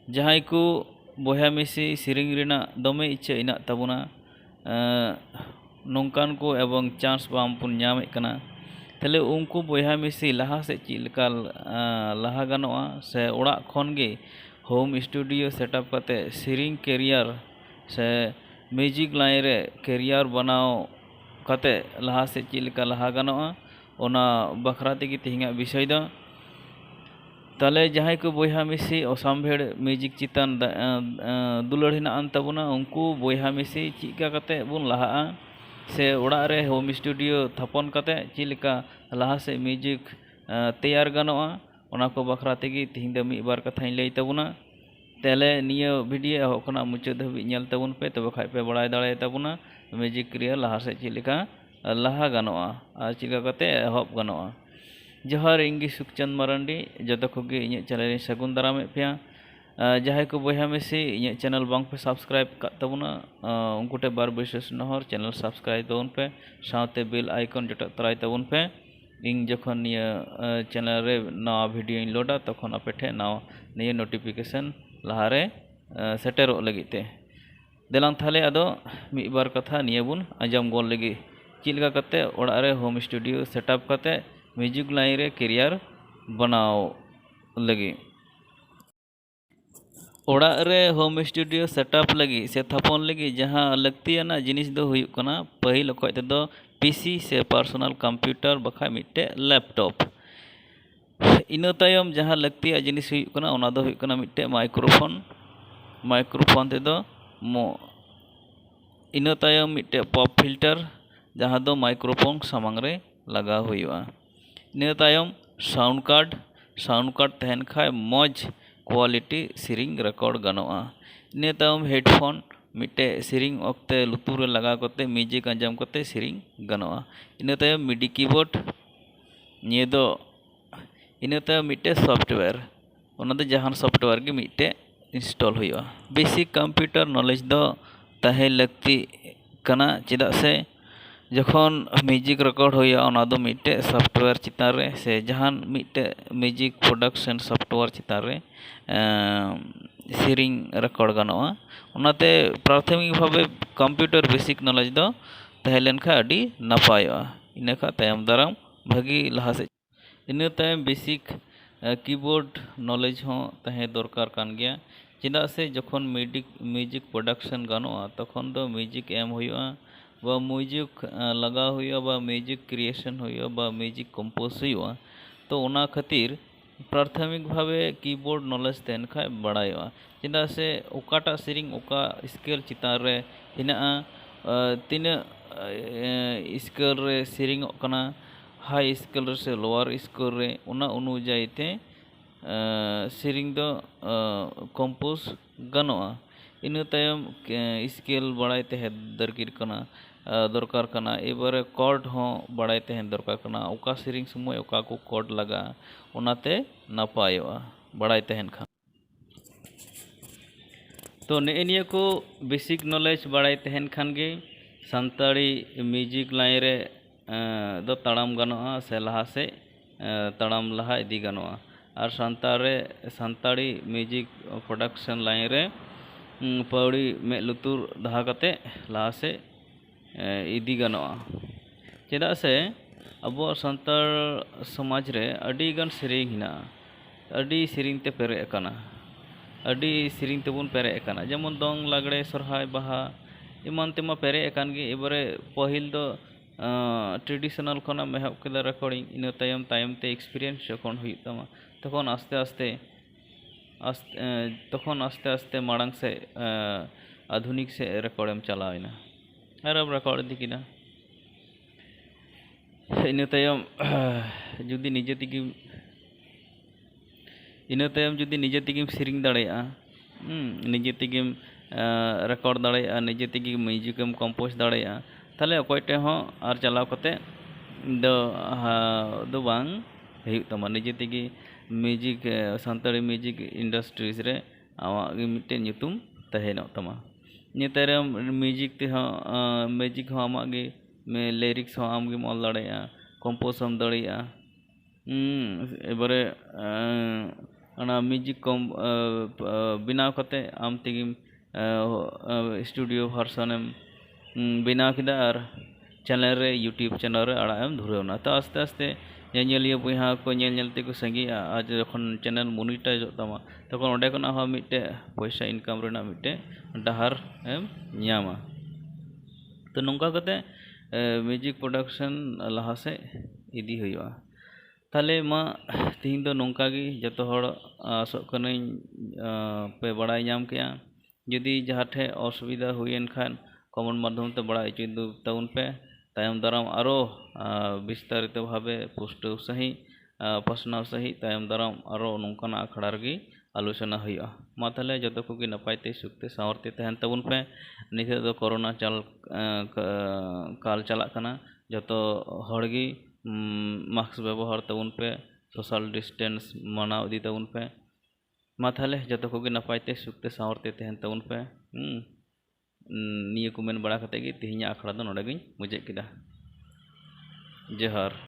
जहां को बया मिसी सेरिंग रेना दमे इच्छा इना तबुना नौकान को एवं चांस बामपुन नामे कना तले उनको बया मिसी लहा से चिलका लहा गानोआ से ओड़ा खन गे होम स्टूडियो सेटअप करते सेरिंग कैरियर से म्यूजिक लाइन रे कैरियर बनाओ कते लहा से चिलका लहा गानोआ ओना बखरा तेगी तेहिंगा विषय दा ताले जहां को बया मिसी असामभेड़ म्यूजिक चितान दुलड़ हिना तबना उनको बया मिसी चिका कते बुन लहा से ओड़ा रे होम स्टूडियो थापन कते चिलका लहा से म्यूजिक तैयार गानोआ ओना को बखरा तेगी तेहिं द मिद बार कथाई लई तबना तेले निया वीडियो होकना मुचाद धाबी नेल तबन पे तब खाय पे बड़ाय दाड़े तबना म्यूजिक क्रिया लहा से चिलका लहा गानोआ आर चिका कते एहब गानोआ। जोहार इंगी सुखचंद मारांडी जो कोगे इन चैनल सगुन दारामे पे जहां को बया मिसी इन चैनल बांग पे सब्सक्राइब का तबना उनकोटे बार विशेष नहर चैनल सब्सक्राइब तबन पे साथे बेल आइकन जटा तराय तबन पे इन जखन निया चैनल रे नवा वीडियो इन लोडा तखन आपे ठे नवा निया नोटिफिकेशन लहारे सेटेरो लगिते देलां थाले अदो मिद बार कथा निया बुन आंजम गोल लगी चिलका कते ओड़ा रे होम स्टूडियो सेटअप कते म्यूजिक लाइन रे कैरियर बनाओ लगी ओड़ा रे होम स्टूडियो सेटअप लगी से थापन लगी जहां लगतियाना जिनिस दो हुयुक कना पहिल अखय तेदो पीसी से पर्सनल कंप्यूटर बखा मिट्टे लैपटॉप इना तायम जहां लगतिया जिनिस हुयुक कना ओना दो हुयुक कना मिट्टे माइक्रोफोन तेदो मो इना तायम मिट्टे पॉप फिल्टर जहां दो माइक्रोफोन सामांग रे लगा हुयुआ इन तायम साउंड कार्ड तहन खाय मौज क्वालिटी सेरिंग रेकॉर्ड गानोआ इन तायम हेडफोन मिट्टे सेरिंग ओक्ते लुतुर रे लगा करते म्यूजिक आंजम करते सेरिंग गानोआ इन तायम मिडी कीबोर्ड निये दो इन तायम मिट्टे सॉफ्टवेयर ओना दो जहान सॉफ्टवेयर के मिट्टे इंस्टॉल हुआ बेसिक कंप्यूटर नॉलेज दो तहे लगती कना चेदा से जखन म्यूजिक रेकॉर्ड होया ओना दो मिट्टे सॉफ्टवेयर चितान रे से जहान मिट्टे म्यूजिक प्रोडक्शन सॉफ्टवेयर चितान रे सेरिंग रेकॉर्ड गानोआ ओनाते प्राथमिक भावे कंप्यूटर बेसिक नॉलेज दो तहलेन खा अडी नापायोआ इना खा तायम दाराम भागी लहा से इन तायम बेसिक कीबोर्ड नॉलेज हो तहे दरकार कान गया चेदा से जखन म्यूजिक प्रोडक्शन गानोआ तखन दो म्यूजिक एम हुआ बा म्यूजिक लगा हुआ बा म्यूजिक क्रिएशन हुआ बा म्यूजिक कंपोज हुआ तो ओना खातिर प्राथमिक भावे कीबोर्ड नॉलेज तहन खाय बड़ायोआ चेदा से ओकाटा सेरिंग ओका स्केल चितान रे हिना तीना स्केल रे सेरिंग ओकना हाई स्केल से लोअर स्केल रे ओना अनुयायी ते सेरिंग दो कंपोज गानोआ इन तायम स्केल बड़ाई तहे दरकार कना एबारे कॉर्ड हो बड़ाई तहे दरकार कना ओका सेरिंग समय ओका को कॉर्ड लगा ओनाते नापायोआ बड़ाई तहन खा तो निया को बेसिक नॉलेज बड़ाई तहन खान गे सानताड़ी म्यूजिक लाइन रे दो ताड़ाम गानोआ से लहा से ताड़ाम लहा इदी गानोआ और सानताड़ी म्यूजिक प्रोडक्शन लाइन रे पौड़ी में लुतुर दहा कते लहा से इदी गानोआ चेदा से अब सानतार समाज रे अडी गान सेरिंग हिना अडी सेरिंग ते पेरे अकाना अडी सेरिंग तेबुन पेरे अकाना जेमन दोंग लागड़े सरहाय बाहा इमान तेमा पेरे अकान गे एबारे पहिल दो ट्रेडिशनल खना मेहब केदा रेकॉर्डिंग इन तायम ते एक्सपीरियंस जखन हुई तमा तखन आस्ते आस्ते माड़ांग से आधुनिक से रेकॉर्ड चलावेना और अब रेकॉर्ड दिकिना इन तायम जुदी निजे तेगिम सेरिंग दाड़ेया निजे तेगिम रेकॉर्ड दाड़ेया निजे तेगी म्यूजिकम कंपोज दाड़ेया ताले अकोयटे हो आर चलाव कते दो बांग हुई तमा निजे तेगी म्यूजिक सानताड़ी म्यूजिक इंडस्ट्रीज रे आवा मिट्टे ᱧᱩᱛᱩᱢ तहेनो तमा नितारे म्यूजिक ते म्यूजिक हो आमागे में लिरिक्स हो आमगे ऑल दाड़ेया कंपोज हम दाड़ेया एबारे ᱚᱱᱟ ᱢᱤউᱡᱤᱠ ᱠᱚᱢ ᱵᱮᱱᱟᱣ ᱠᱟᱛᱮ ᱟᱢ ᱛᱮᱜᱮᱢ ᱥᱴᱩᱰᱤᱭᱳ ᱵᱷᱟᱨᱥᱚᱱᱮᱢ ᱵᱮᱱᱟᱣ ᱠᱮᱫᱟ ᱟᱨ ᱪᱮᱱᱮᱞ ᱨᱮ ᱤᱭᱩᱴᱩᱵᱽ ᱪᱮᱱᱮᱞ ᱨᱮ ᱟᱲᱟᱜ ᱮᱢ ᱫᱷᱩᱨᱟᱹᱣᱱᱟ। ᱛᱚ ᱟᱥᱛᱮ ᱟᱥᱛᱮ ᱧᱮᱧᱮᱞᱤᱭᱟᱹ ᱵᱚᱭᱦᱟ ᱠᱚ ᱧᱮᱞ ᱛᱮᱠᱚ ᱥᱟᱸᱜᱮᱜᱼᱟ ᱟᱨ ᱡᱚᱠᱷᱚᱱ ᱪᱮᱱᱮᱞ ᱢᱚনিᱴᱟইᱡᱚᱜ ᱛᱟᱢᱟ ᱛᱚᱠᱷᱚᱱ ᱚᱸᱰᱮ ᱠᱷᱚᱱᱟᱜ ᱦᱚᱸ ᱢᱤᱫᱴᱮᱡ ᱯᱚᱭᱥᱟ ᱤᱱᱠᱟᱢ ᱨᱮᱱᱟᱜ ᱢᱤᱫᱴᱮᱡ ᱰᱟᱦᱟᱨ ᱮᱢ ᱧᱟᱢᱟ। तो नौका कते म्यूजिक प्रोडक्शन लहा से इदी हुआ ताले मा तीन दो नौका गी जतो हड़ आसोग कनाई पे बड़ाई नाम किया यदि जहाँ ठे असुविधा हुईन खान कमन माध्यम ते बड़ा इचु ताउन पे तायम दाराम आरो विस्तारित भावे पुष्टि सही पसनाव सही तायम दाराम आरो नौकाना अखड़ा रगी आलोचना हुआ मा ताले जतो को गी नपायते सुखते सावरते तहन ताउन पे निथे दो कोरोना काल चला कना जतो हड़गी मास्क व्यवहार ताउन पे सोशल डिस्टेंस मानाव इदी ताउन पे मा ताले जतो को गी नपायते सुखते सावरते तहन ताउन पे निया को मेन बड़ा कते गी तिहिᱧᱟ आखड़ा दो नोडे गिñ मुचाद किदा। जोहार।